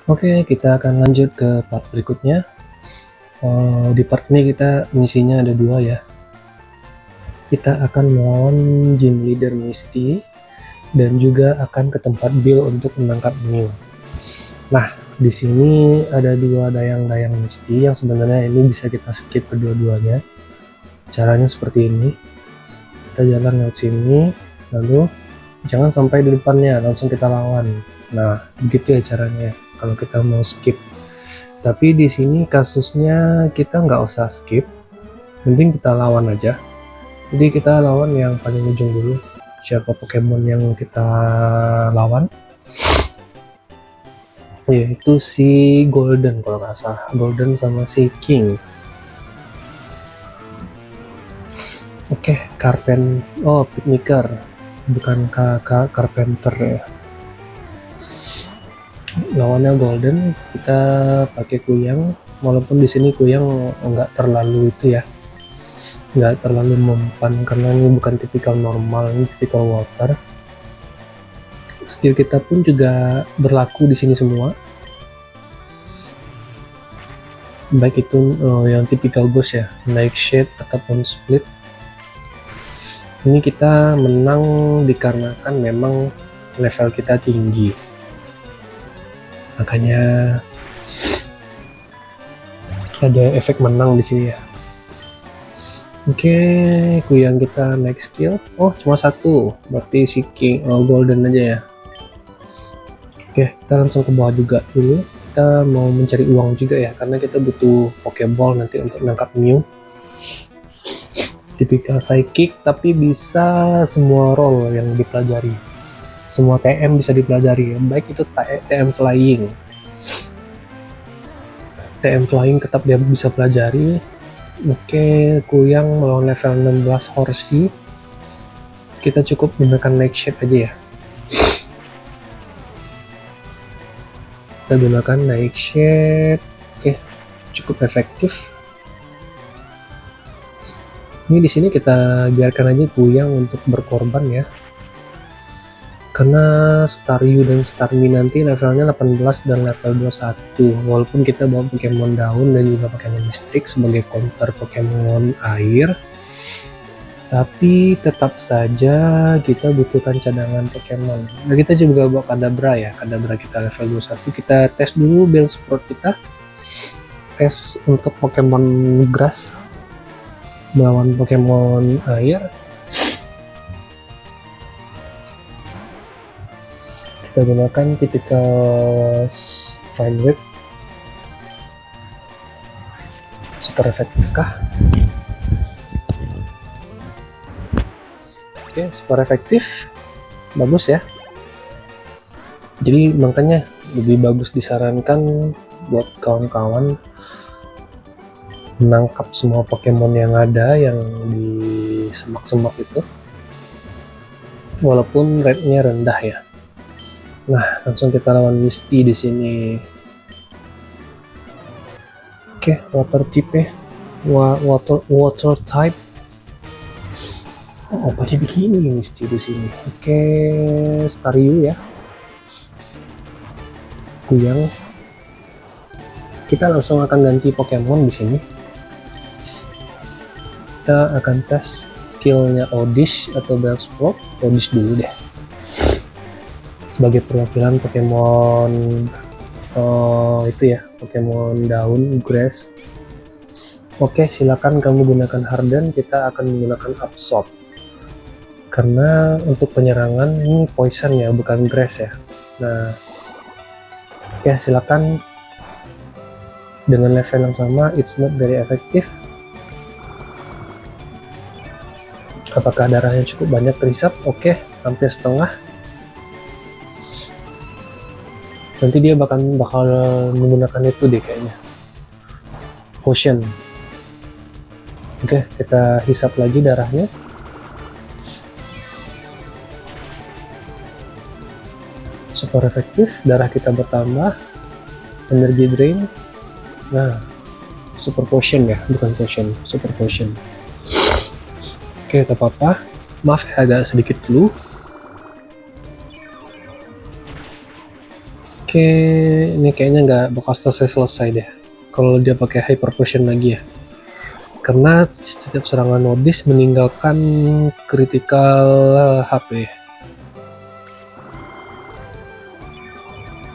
Oke, kita akan lanjut ke part berikutnya. Di part ini kita misinya ada 2 ya. Kita akan melawan gym leader Misty dan juga akan ke tempat Bill untuk menangkap Mew. Nah, di sini ada 2 dayang-dayang Misty yang sebenarnya ini bisa kita skip kedua-duanya. Caranya seperti ini. Kita jalan lewat sini, lalu jangan sampai di depannya, langsung kita lawan. Nah, begitu ya caranya kalau kita mau skip. Tapi di sini kasusnya kita nggak usah skip, mending kita lawan aja. Jadi kita lawan yang paling ujung dulu. Siapa Pokemon yang kita lawan? Yaitu si Golden kalau nggak salah. Golden sama si King. Oke, Picnicker, bukan Carpenter ya. Lawannya Golden, kita pakai Kuyang, walaupun di sini Kuyang nggak terlalu itu ya, nggak terlalu mempan karena ini bukan tipikal normal, ini tipikal water. Skill kita pun juga berlaku di sini semua, baik itu yang tipikal ghost ya, Nightshade ataupun split. Ini kita menang dikarenakan memang level kita tinggi, makanya ada efek menang di sini ya. Oke, Kuyang kita next skill. Oh, cuma 1, berarti si King Golden aja ya. Oke, kita langsung ke bawah juga dulu. Kita mau mencari uang juga ya, karena kita butuh Pokeball nanti untuk menangkap Mew. Tipikal Psychic, tapi bisa semua role yang dipelajari. Semua TM bisa dipelajari, baik itu TM Flying. TM Flying tetap dia bisa pelajari. Oke, Kuyang melawan level 16 Horsey. Kita cukup gunakan Nightshade aja ya. Kita gunakan Nightshade. Oke, cukup efektif. Ini di sini kita biarkan aja Kuyang untuk berkorban ya. Karena Staryu dan Starmie nanti levelnya 18 dan level 21, walaupun kita bawa Pokemon daun dan juga Pokemon listrik sebagai counter Pokemon air, tapi tetap saja kita butuhkan cadangan Pokemon. Nah, kita juga bawa Kadabra ya, Kadabra kita level 21. Kita tes dulu Bellsprout kita, tes untuk Pokemon grass melawan Pokemon air. Kita gunakan tipikal Fine Whip. Super efektif kah? Oke, super efektif, bagus ya. Jadi makanya lebih bagus disarankan buat kawan-kawan menangkap semua Pokemon yang ada yang di semak-semak itu, walaupun rate-nya rendah ya. Nah, langsung kita lawan Misty di sini. Oke, water type ya. Water type. Oh, apa dia begini Misty di sini? Oke, Staryu ya. Kuyang. Kita langsung akan ganti Pokemon di sini. Kita akan tes skillnya Oddish atau Bellsprout. Oddish dulu deh, sebagai perwakilan Pokemon itu ya, Pokemon daun grass. Oke, silakan kamu gunakan Harden. Kita akan menggunakan Absorb karena untuk penyerangan ini poison ya, bukan grass ya. Nah, oke, silakan. Dengan level yang sama, it's not very effective. Apakah darahnya cukup banyak terisap? Oke, hampir setengah. Nanti dia bakal menggunakan itu deh kayaknya, potion. Oke, kita hisap lagi darahnya. Super efektif, darah kita bertambah. Energi drain. Nah, super potion ya, bukan potion, super potion. Oke, tak apa-apa. Maaf ya, agak sedikit flu. Oke, ini kayaknya nggak bakal selesai deh kalau dia pakai hyper potion lagi ya. Karena setiap serangan Nodis meninggalkan critical HP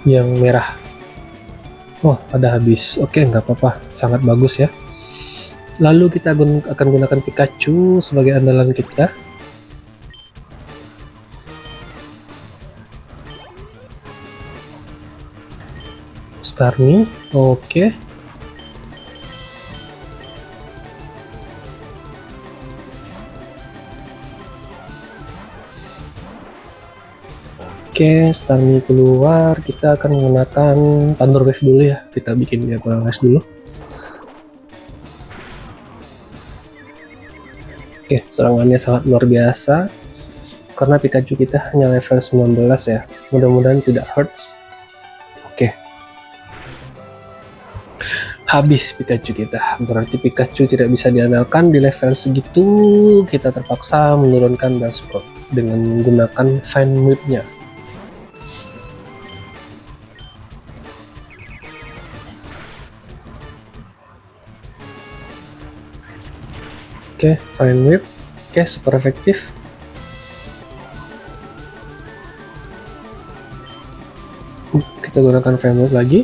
yang merah. Oh, ada habis. Oke, nggak apa-apa. Sangat bagus ya. Lalu kita akan gunakan Pikachu sebagai andalan kita. Starmie, oke. Oke, Starmie keluar. Kita akan menggunakan Thunder Wave dulu ya. Kita bikin dia paralyze dulu. Oke, serangannya sangat luar biasa. Karena Pikachu kita hanya level 19 ya. Mudah-mudahan tidak hurts. Oke. Habis Pikachu kita. Berarti Pikachu tidak bisa diandalkan di level segitu. Kita terpaksa menurunkan Bellsprout dengan menggunakan Fine Whip-nya. Oke, Fine Whip. Oke, super efektif. Kita gunakan Fine Whip lagi.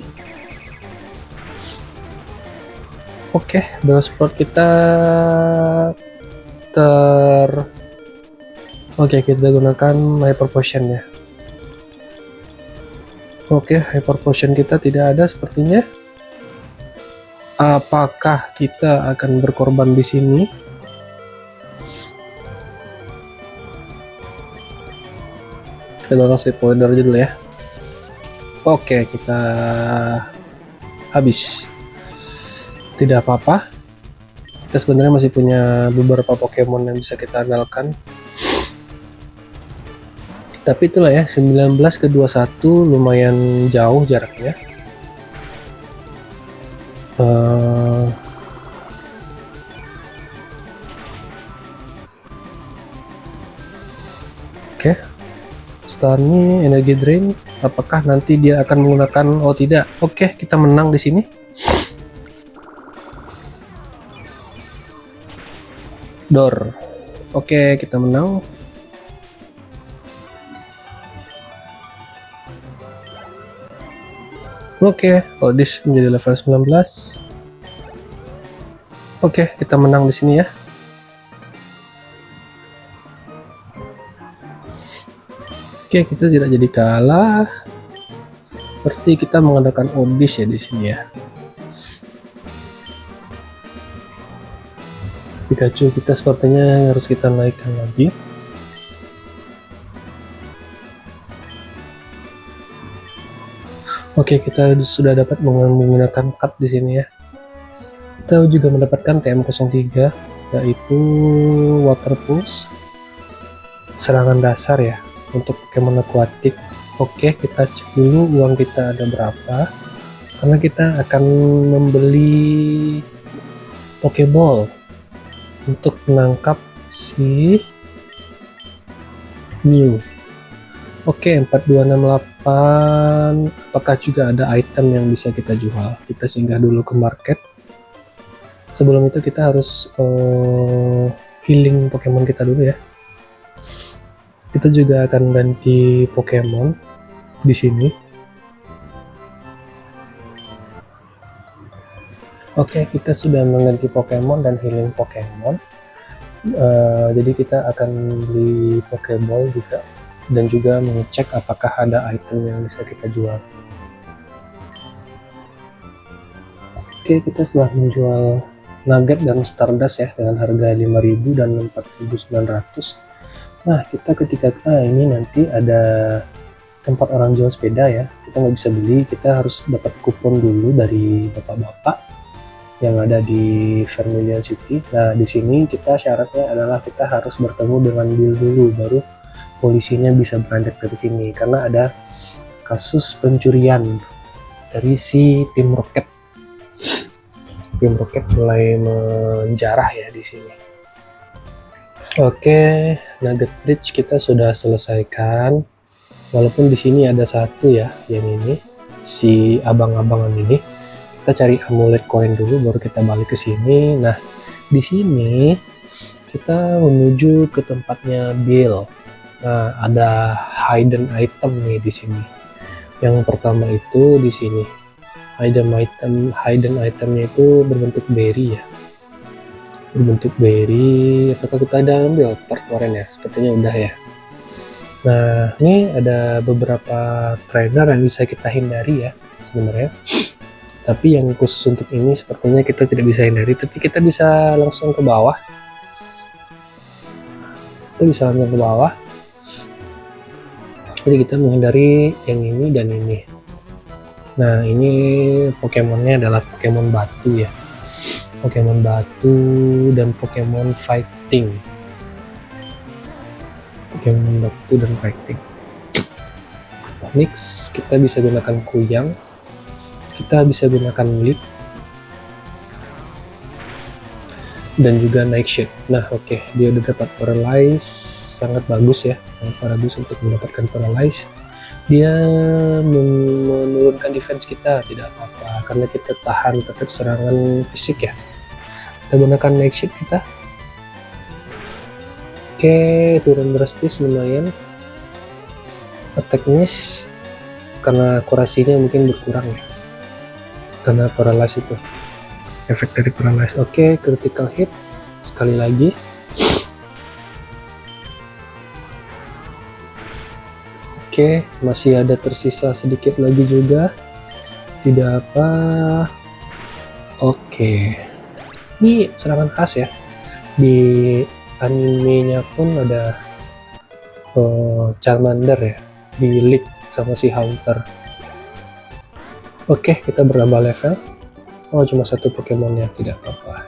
Oke, Bellsprout kita Oke, kita gunakan Hyper Potion ya. Oke, Hyper Potion kita tidak ada sepertinya. Apakah kita akan berkorban di sini? Kita gunakan Sleep Powder aja dulu ya. Oke, kita habis. Tidak apa-apa. Kita sebenarnya masih punya beberapa Pokemon yang bisa kita andalkan. Tapi itulah ya, 19 ke 21 lumayan jauh jaraknya. Oke. Starmie, energi drain. Apakah nanti dia akan menggunakan? Oh tidak. Oke, kita menang di sini. Door. Oke, kita menang. Oke, Oddish menjadi level 19. Oke, kita menang di sini ya. Oke, kita tidak jadi kalah. Berarti kita mengadakan Oddish ya di sini ya. Pikachu kita sepertinya harus kita naikkan lagi. Oke, kita sudah dapat menggunakan cut di sini ya. Kita juga mendapatkan TM03 yaitu Water Pulse, serangan dasar ya untuk Pokemon akuatik. Oke, kita cek dulu uang kita ada berapa, karena kita akan membeli Pokeball untuk menangkap si Mew. Oke, 4268. Apakah juga ada item yang bisa kita jual? Kita singgah dulu ke market. Sebelum itu kita harus healing Pokemon kita dulu ya. Kita juga akan ganti Pokemon di sini. Oke, kita sudah mengganti Pokemon dan healing Pokemon. Jadi kita akan beli Pokeball juga dan juga mengecek apakah ada item yang bisa kita jual. Oke, kita setelah menjual Nugget dan Stardust ya dengan harga 5.000 dan 4.900. Nah, kita ketika ini nanti ada tempat orang jual sepeda ya, kita nggak bisa beli, kita harus dapat kupon dulu dari bapak-bapak yang ada di Vermilion City. Nah, di sini kita syaratnya adalah kita harus bertemu dengan Bill dulu, baru polisinya bisa beranjak dari sini, karena ada kasus pencurian dari si tim Rocket. Tim Rocket mulai menjarah ya di sini. Oke, Nugget Bridge kita sudah selesaikan. Walaupun di sini ada satu ya, yang ini. si abang-abangan ini. Kita cari amulet koin dulu, baru kita balik ke sini. Nah, di sini kita menuju ke tempatnya Bill. Nah, ada hidden item nih di sini. Yang pertama itu di sini. Hidden itemnya itu berbentuk berry ya. Berbentuk berry. Apakah kita ada ambil part kemarin ya? Sepertinya udah ya. Nah, ini ada beberapa trainer yang bisa kita hindari ya sebenarnya. Tapi yang khusus untuk ini sepertinya kita tidak bisa hindari, tapi kita bisa langsung ke bawah. Jadi kita menghindari yang ini dan ini. Nah, ini Pokemonnya adalah Pokemon batu ya. Pokemon batu dan Pokemon fighting. Next, kita bisa gunakan Kuyang. Kita bisa gunakan Leaf. Dan juga Nightshade. Nah, oke, dia udah dapat Paralyze. Sangat bagus ya. Sangat bagus untuk mendapatkan Paralyze. Dia menurunkan defense kita, tidak apa-apa. Karena kita tahan tetap serangan fisik ya. Kita gunakan Nightshade kita. Oke, turun drastis lumayan. Attack miss karena akurasinya mungkin berkurang ya, karena paralyze itu, efek dari paralyze. Oke, critical hit sekali lagi. Oke, masih ada tersisa sedikit lagi juga, tidak apa. Oke, ini serangan khas ya, di animenya pun ada Charmander ya, di League sama si Haunter. Oke, kita berambah level. Oh, cuma satu Pokemonnya, tidak apa-apa.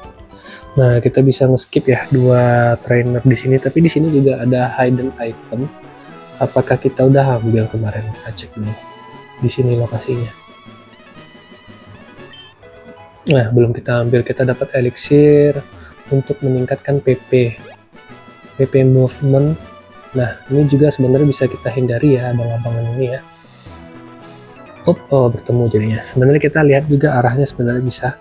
Nah, kita bisa nge-skip ya 2 trainer di sini, tapi di sini juga ada hidden item. Apakah kita udah ambil kemarin? Kita cek dulu. Di sini lokasinya. Nah, belum kita ambil. Kita dapat elixir untuk meningkatkan PP movement. Nah, ini juga sebenarnya bisa kita hindari ya, abang-abangan ini ya. Oh, bertemu jadinya. Sebenarnya kita lihat juga arahnya, sebenarnya bisa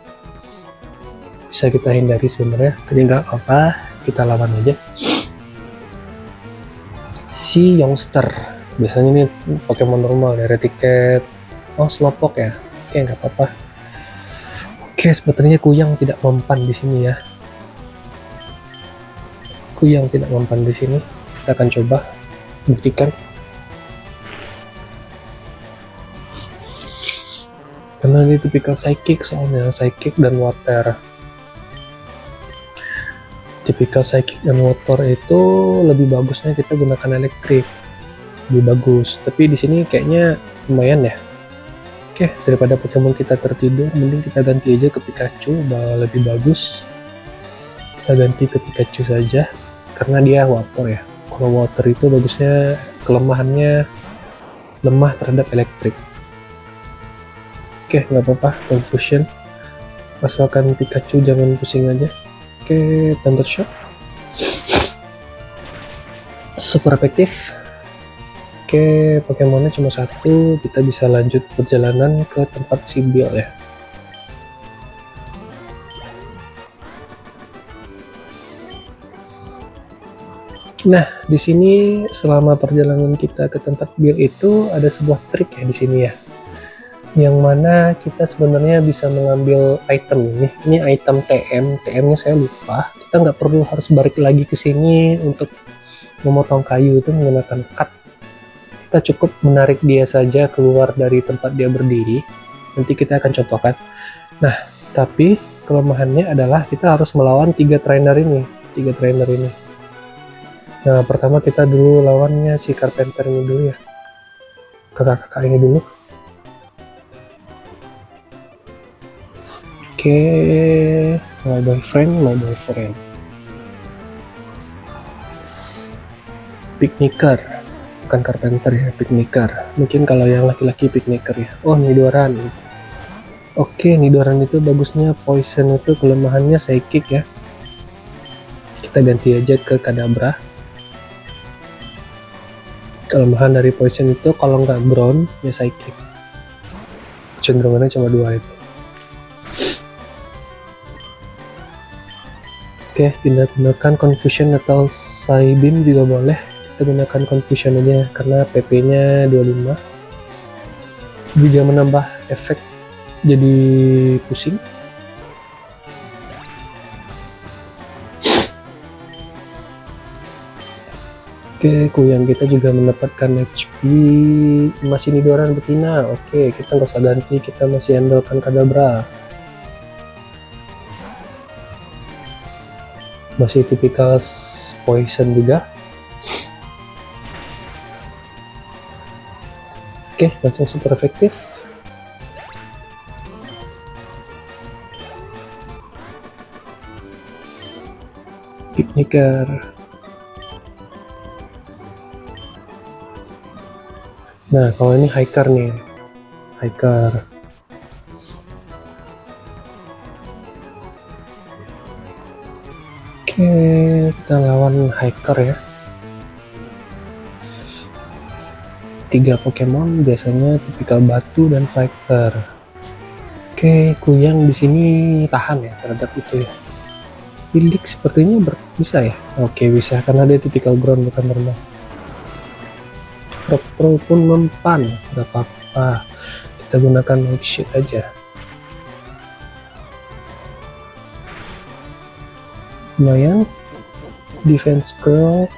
kita hindari sebenarnya. Tapi nggak apa, kita lawan aja. Si Youngster. Biasanya ini Pokemon normal ya, Retiket. Oh, Slowpoke ya. Oke, nggak apa-apa. Oke, sepertinya Kuyang tidak mempan di sini ya. Kita akan coba buktikan. Karena ini tipikal psychic, soalnya psychic dan water. Tipikal psychic dan water itu lebih bagusnya kita gunakan elektrik, lebih bagus. Tapi di sini kayaknya lumayan ya. Oke, daripada Pokemon kita tertidur, mending kita ganti aja ke Pikachu, lebih bagus. Kita ganti ke Pikachu saja, karena dia water ya. Kalau water itu bagusnya kelemahannya lemah terhadap elektrik. Oke, nggak apa-apa, confusion. Asalkan Pikachu jangan pusing aja. Oke, Thunder Shock. Super efektif. Oke, Pokemonnya cuma satu. Kita bisa lanjut perjalanan ke tempat si Bill ya. Nah, di sini selama perjalanan kita ke tempat Bill itu ada sebuah trik ya di sini ya. Yang mana kita sebenarnya bisa mengambil item ini. Ini item TM-nya saya lupa. Kita nggak perlu harus balik lagi ke sini untuk memotong kayu, itu menggunakan cut. Kita cukup menarik dia saja keluar dari tempat dia berdiri. Nanti kita akan contohkan. Nah, tapi kelemahannya adalah kita harus melawan 3 trainer ini. Nah, pertama kita dulu lawannya si Carpenter ini dulu ya. Kakak-kakak ini dulu. Oke, my boyfriend. Picnicker, bukan Carpenter ya, Picnicker. Mungkin kalau yang laki-laki Picnicker ya. Oh, Nidoran. Oke, Nidoran itu bagusnya poison, itu kelemahannya psychic ya. Kita ganti aja ke Kadabra. Kelemahan dari poison itu kalau nggak ground ya psychic. Cenderungannya cuma dua itu. Oke, kita gunakan Confusion atau Psybeam juga boleh. Kita gunakan Confusion aja karena PP-nya 25. Juga menambah efek jadi pusing. Oke, Kuyang kita juga mendapatkan HP masih Nidoran betina. Oke, kita nggak usah ganti, kita masih handlekan Kadabra. Masih tipikal poison juga. Oke, langsung super efektif. Picnicker. Nah, kalau ini hiker nih. Hiker. Oke, kita lawan hiker ya. 3 Pokemon biasanya tipikal batu dan fighter. Oke, Kuyang di sini tahan ya terhadap itu ya. Bilik sepertinya bisa ya. Oke, bisa karena dia tipikal ground bukan normal. Rock Throw pun mempan, gak apa-apa. Kita gunakan Wake Shield aja. Lumayan. Defense Scroll.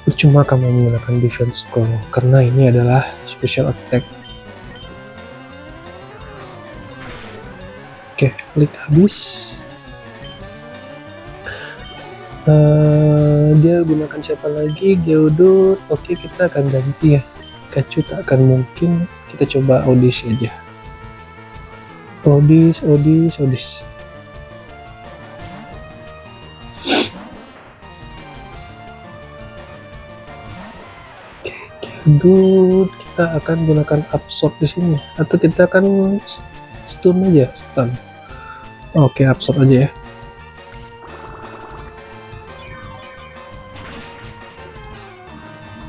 Percuma kamu menggunakan Defense Scroll karena ini adalah special attack. Oke, klik habis. Dia gunakan siapa lagi? Geodude. Oke, kita akan ganti ya. Pikachu tak akan mungkin. Kita coba Oddish aja. Oddish. Oke, Geodude kita akan gunakan Absorb di sini atau kita akan stun aja, stun. Oke, Absorb aja ya.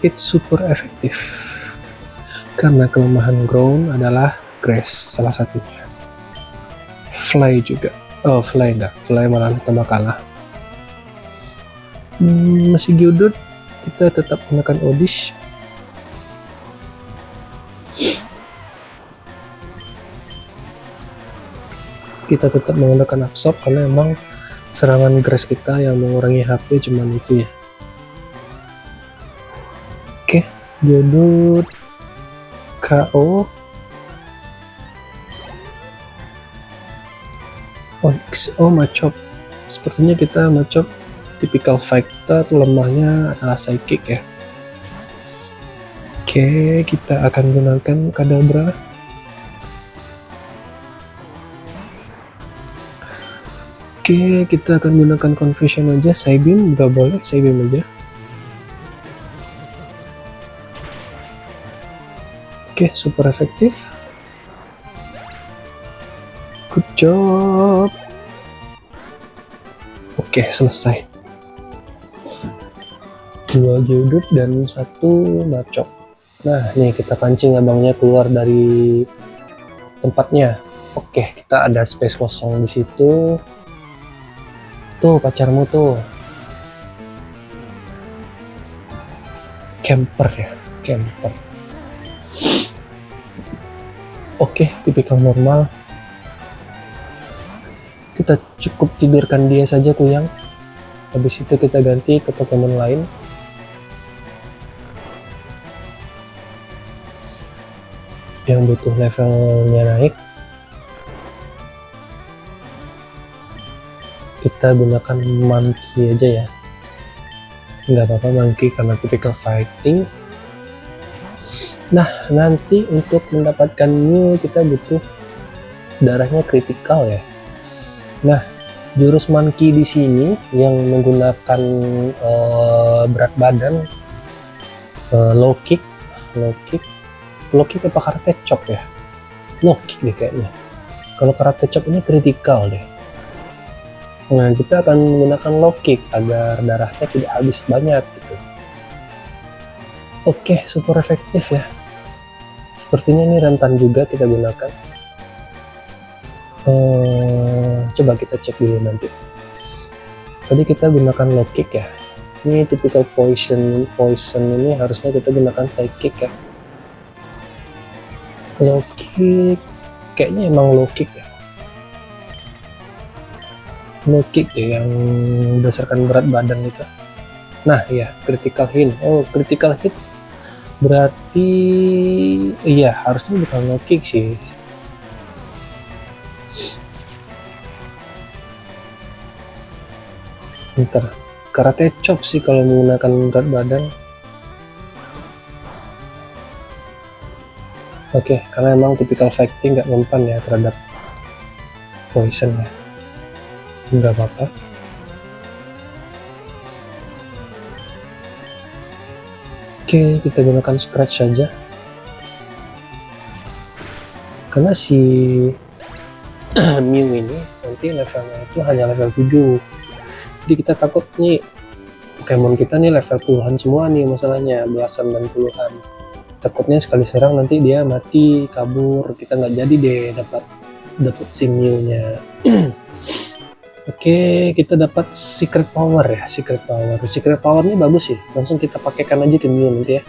It's super efektif karena kelemahan ground adalah grass salah satunya. Fly juga. Oh, fly enggak, fly malah tambah kalah. Masih Geodude, kita tetap menggunakan Oddish. Kita tetap menggunakan Absorb karena emang serangan grass kita yang mengurangi HP cuman itu ya. Oke, Geodude KO. Oh, Machop. Sepertinya kita Machop tipikal fighter, lemahnya adalah psychic ya. Oke, kita akan gunakan Kadabra. Oke, kita akan gunakan Confusion aja. Psybeam juga boleh, Psybeam aja. Oke, super efektif. Good job. Oke, selesai. 2 Geodude dan 1 Machop. Nah, nih kita pancing abangnya keluar dari tempatnya. Oke, kita ada space kosong di situ. Tuh, pacarmu tuh. Camper ya, camper. Oke, tipikal normal. Kita cukup tidurkan dia saja, Kuyang. Habis itu kita ganti ke Pokemon lain. Yang butuh levelnya naik. Kita gunakan Monkey aja ya. Nggak apa-apa Monkey karena tipikal fighting. Nah, nanti untuk mendapatkannya kita butuh darahnya kritikal ya. Nah, jurus Monkey di sini yang menggunakan berat badan, low kick apa karate chop ya? Low kick deh kayaknya. Kalau karate chop ini kritikal deh. Nah, kita akan menggunakan low kick agar darahnya tidak habis banyak gitu. Oke, super efektif ya. Sepertinya ini rentan juga kita gunakan. Coba kita cek dulu nanti. Tadi kita gunakan low kick ya. Ini typical poison ini harusnya kita gunakan psychic ya. Low kick kayaknya emang low kick ya. Low kick deh yang berdasarkan berat badan itu. Nah ya, critical hit. Oh, critical hit berarti iya harusnya bukan low kick sih. Ntar karate chop sih kalau menggunakan berat badan. Oke, karena emang typical fighting nggak mempan ya terhadap poison ya. Nggak apa-apa. Oke, kita gunakan scratch saja. Karena si Mew ini nanti levelnya itu hanya level 7. Jadi kita takut nih Pokemon kita nih level puluhan semua nih, masalahnya belasan dan puluhan. Takutnya sekali serang nanti dia mati, kabur, kita nggak jadi deh dapat si Mew-nya. Oke, kita dapat secret power ya, secret power ini bagus sih, langsung kita pakaikan aja ke Mew nanti ya.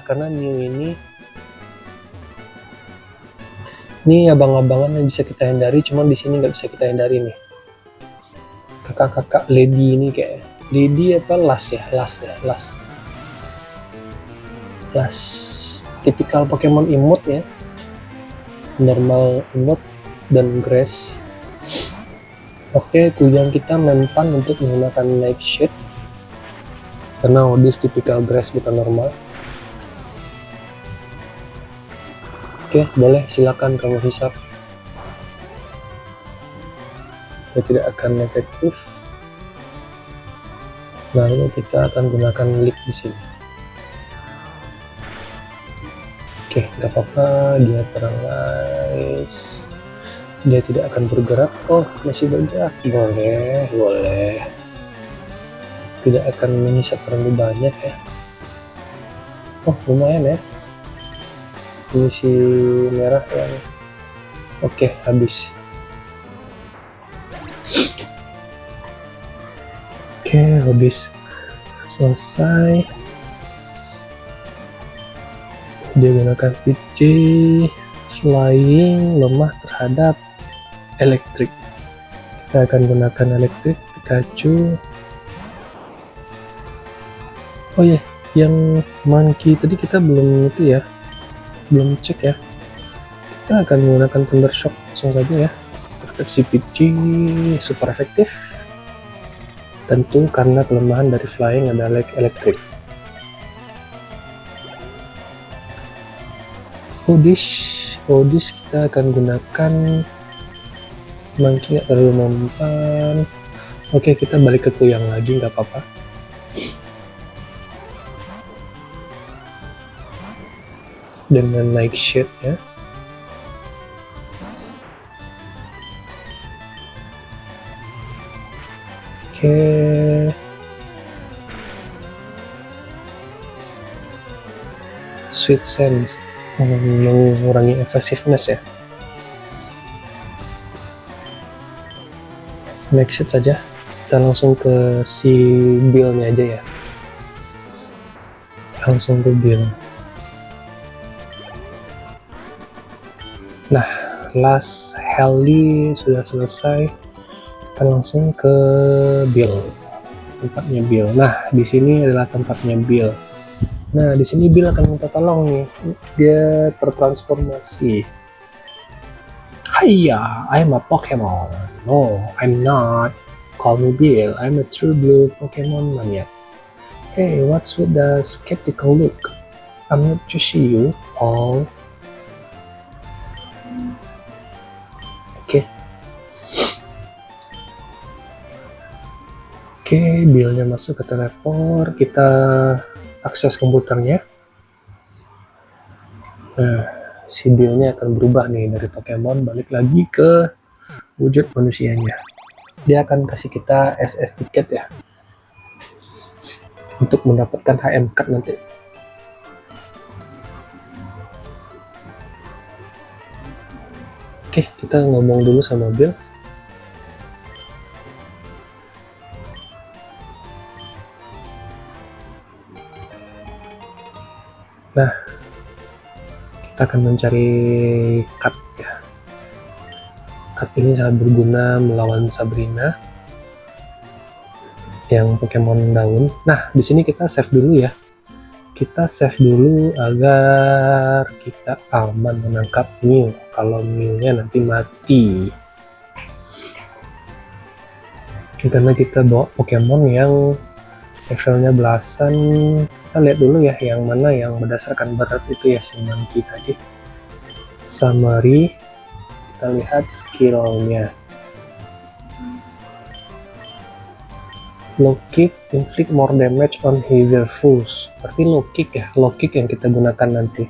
Karena Mew ini abang-abangan yang bisa kita hindari, cuman di sini nggak bisa kita hindari nih. Kakak-kakak lady ini kayak lady apa las tipikal Pokemon emote ya, normal emote dan grass. Oke, kujang kita mempan untuk menggunakan nightshade karena Odis tipikal grass bukan normal. Oke, boleh, silakan kamu hisap. Tidak akan efektif. Lalu kita akan gunakan leak di sini. Oke, nggak apa-apa, dia paralyze. Dia tidak akan bergerak. Oh, masih bergerak. Boleh. Tidak akan menyisap terlalu banyak ya. Oh, lumayan ya. Ini si merah yang oke, habis. Oke, habis selesai. Dia gunakan PC flying, lemah terhadap elektrik. Kita akan gunakan elektrik Pikachu. Oh ya, yang monkey tadi kita belum itu ya, belum cek ya. Kita akan menggunakan Thunder Shock langsung saja ya. Terhadap si PC super efektif. Tentu karena kelemahan dari flying adalah elektrik. Odis kita akan gunakan monkey, nggak terlalu mempan. Oke, kita balik ke kuyang lagi, nggak apa-apa. Dengan nightshade ya. Oke. Sweet Sense mengurangi evasiveness ya. Nightshade saja. Kita langsung ke si Bill-nya aja ya. Langsung ke Bill. Nah, last Helly sudah selesai. Kita langsung ke Bill, tempatnya Bill. Nah, di sini adalah tempatnya Bill. Nah, di sini Bill akan minta tolong nih. Dia tertransformasi. Hiya, I'm a Pokemon. No, I'm not. Call me Bill. I'm a true blue Pokemon maniac. Hey, what's with the skeptical look? I'm not just you, Paul. Oke, Bill-nya masuk ke teleport, kita akses komputernya. Nah, si Bill-nya akan berubah nih dari Pokemon balik lagi ke wujud manusianya. Dia akan kasih kita SS tiket ya untuk mendapatkan HM card nanti. Oke, kita ngomong dulu sama Bill. Nah, kita akan mencari cut ya. Cut ini sangat berguna melawan Sabrina yang Pokemon daun. Nah, di sini kita save dulu ya. Kita save dulu agar kita aman menangkap Mew kalau Mew-nya nanti mati. Karena kita bawa Pokemon yang levelnya belasan. Kita lihat dulu ya yang mana yang berdasarkan berat itu ya, si Monkey tadi. Summary, kita lihat skillnya. Low kick inflict more damage on heavier foes. Berarti low kick ya, low kick yang kita gunakan nanti.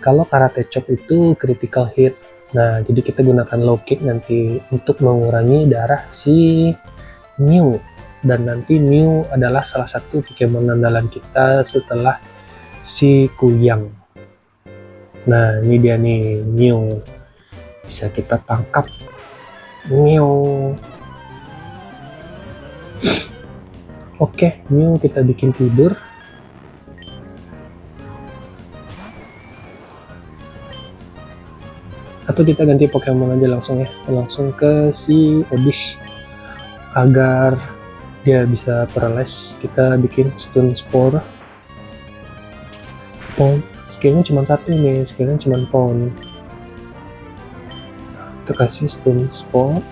Kalau karate chop itu critical hit. Nah, jadi kita gunakan low kick nanti untuk mengurangi darah si Mew. Dan nanti Mew adalah salah satu Pokemon andalan kita setelah si Kuyang. Nah, ini dia nih Mew. Bisa kita tangkap Mew. Oke, Mew kita bikin tidur. Atau kita ganti Pokemon aja langsung ya, langsung ke si Oddish agar dia bisa paralyze. Kita bikin Stun Spore. Pound, skillnya cuma satu nih, skillnya cuma Pound. Kita kasih Stun Spore.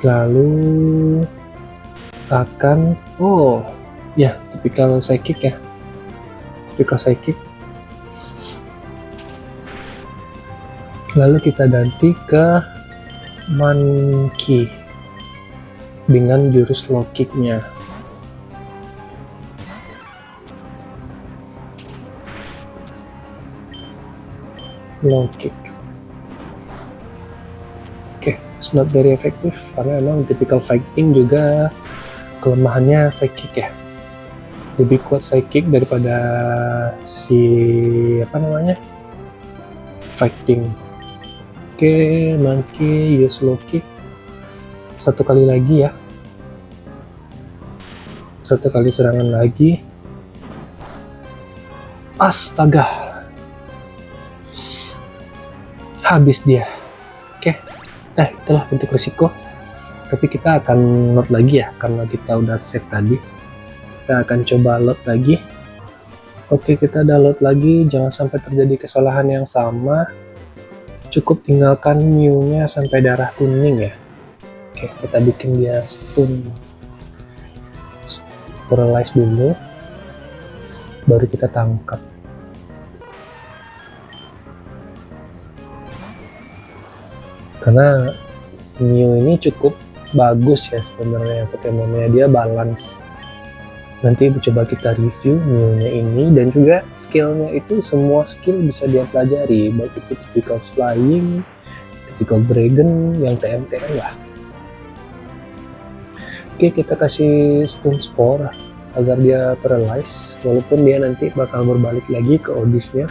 Lalu akan ya typical psychic ya, typical psychic. Lalu kita ganti ke Monkey dengan jurus low kick-nya. Low kick. It's not very effective karena emang typical fighting juga kelemahannya psychic ya, lebih kuat psychic daripada si fighting. Oke, Monkey use low kick satu kali lagi ya, satu kali serangan lagi. Astaga, habis dia. Oke. Itulah bentuk risiko, tapi kita akan load lagi ya karena kita udah save tadi. Kita akan coba load lagi. Oke, kita udah load lagi, jangan sampai terjadi kesalahan yang sama. Cukup tinggalkan Mew-nya sampai darah kuning ya. Oke, kita bikin dia stun paralyze dulu, baru kita tangkap. Karena Mew ini cukup bagus ya sebenarnya Pokemonnya, dia balance. Nanti coba kita review Mew-nya ini, dan juga skillnya itu semua skill bisa dia pelajari, baik itu typical flying, typical dragon, yang TM-TM lah. Oke, kita kasih Stun Spore agar dia paralyze, walaupun dia nanti bakal berbalik lagi ke Oddish-nya.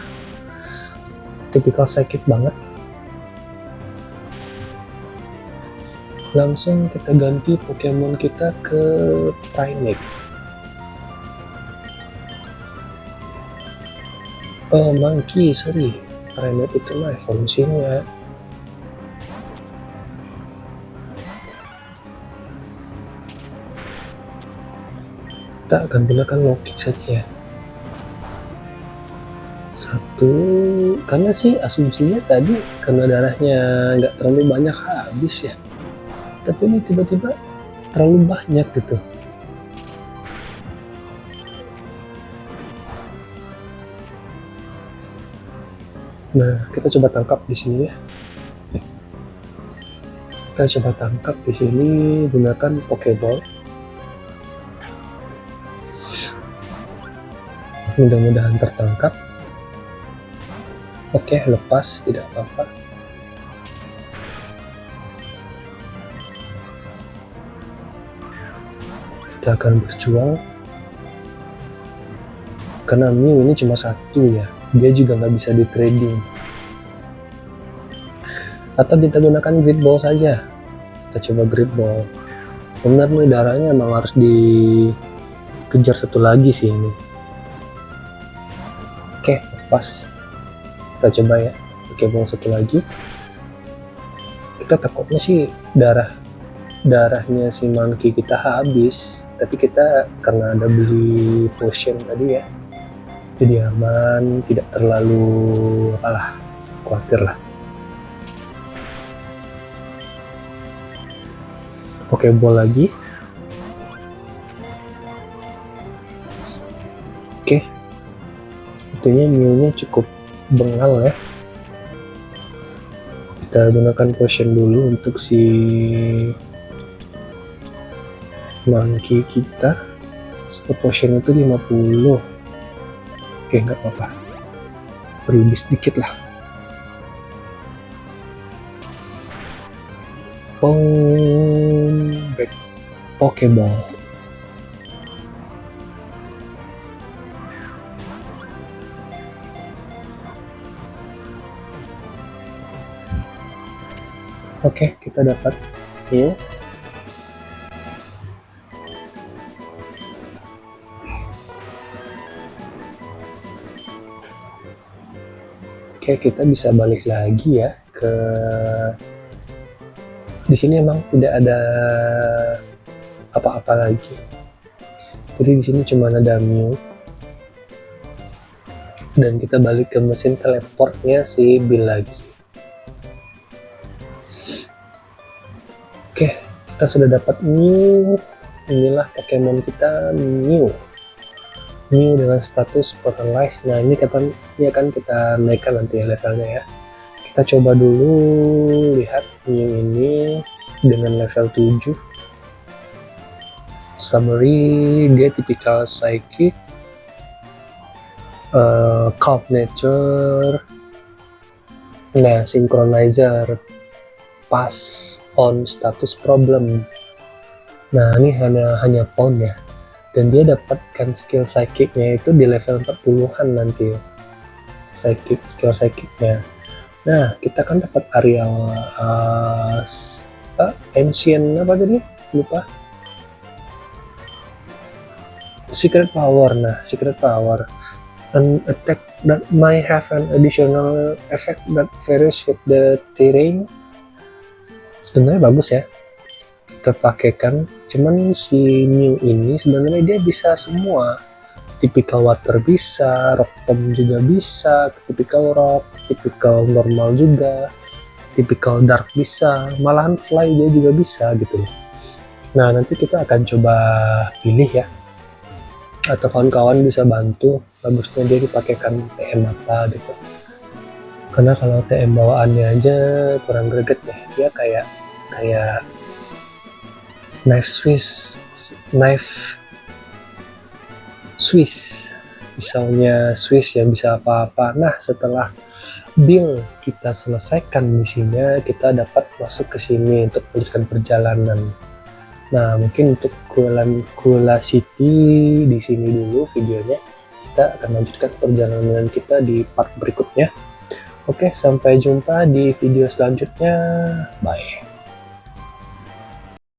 Typical psychic banget. Langsung kita ganti Pokemon kita ke Primeape. Monkey, sorry. Primeape itu mah evolusinya. Kita akan gunakan low kick saja ya. Satu, karena sih asumsinya tadi karena darahnya nggak terlalu banyak habis ya. Tapi ini tiba-tiba terlalu banyak gitu. Nah, kita coba tangkap di sini ya. Kita coba tangkap di sini gunakan Pokeball. Mudah-mudahan tertangkap. Oke, lepas, tidak apa-apa. Kita akan berjuang karena Mew ini cuma satu ya, dia juga nggak bisa di trading. Atau kita gunakan Great Ball saja. Kita coba Great Ball. Benar nih, darahnya emang harus dikejar satu lagi sih ini. Oke, pas. Kita coba ya, Pokeball satu lagi. Kita takutnya sih darahnya si monkey kita habis, tapi kita karena ada beli potion tadi ya, jadi aman, tidak terlalu khawatir lah. Pokeball lagi. Oke, sepertinya Mew-nya cukup bengal ya. Kita gunakan potion dulu untuk si monkey kita. Super potion itu 50. Oke, nggak apa-apa, berlebih sedikit lah. Back Pokeball. Oke, kita dapat Mew. Oke, kita bisa balik lagi ya ke di sini. Emang tidak ada apa-apa lagi. Jadi di sini cuma ada Mew. Dan kita balik ke mesin teleportnya si Bill lagi. Oke, kita sudah dapat Mew. Inilah Pokemon kita, Mew dengan status Paralyzed. Nah, ini akan kita naikkan nanti ya levelnya ya. Kita coba dulu lihat Mew ini dengan level 7. Summary, dia typical psychic, calm nature, nah synchronizer, pass on status problem. Nah, ini hanya pound ya, dan dia dapatkan skill psychicnya itu di level 40-an nanti, skill psychicnya. Nah, kita kan dapat areal ancient apa tadi, lupa, secret power. Nah, secret power, an attack that might have an additional effect that varies with the terrain. Sebenarnya bagus ya, kita pakaikan. Cuman si Mew ini sebenarnya dia bisa semua. Typical water bisa, rock tomb juga bisa, typical rock, typical normal juga, typical dark bisa, malahan fly dia juga bisa gitu loh. Nah, nanti kita akan coba pilih ya, atau kawan-kawan bisa bantu bagusnya dia dipakaikan TM apa gitu. Karena kalau TM bawaannya aja kurang greget ya, dia kayak knife Swiss, pisaunya Swiss yang bisa apa-apa. Nah, setelah deal kita selesaikan misinya, kita dapat masuk ke sini untuk melanjutkan perjalanan. Nah, mungkin untuk Cruella City di sini dulu videonya. Kita akan lanjutkan perjalanan kita di part berikutnya. Oke, sampai jumpa di video selanjutnya. Bye.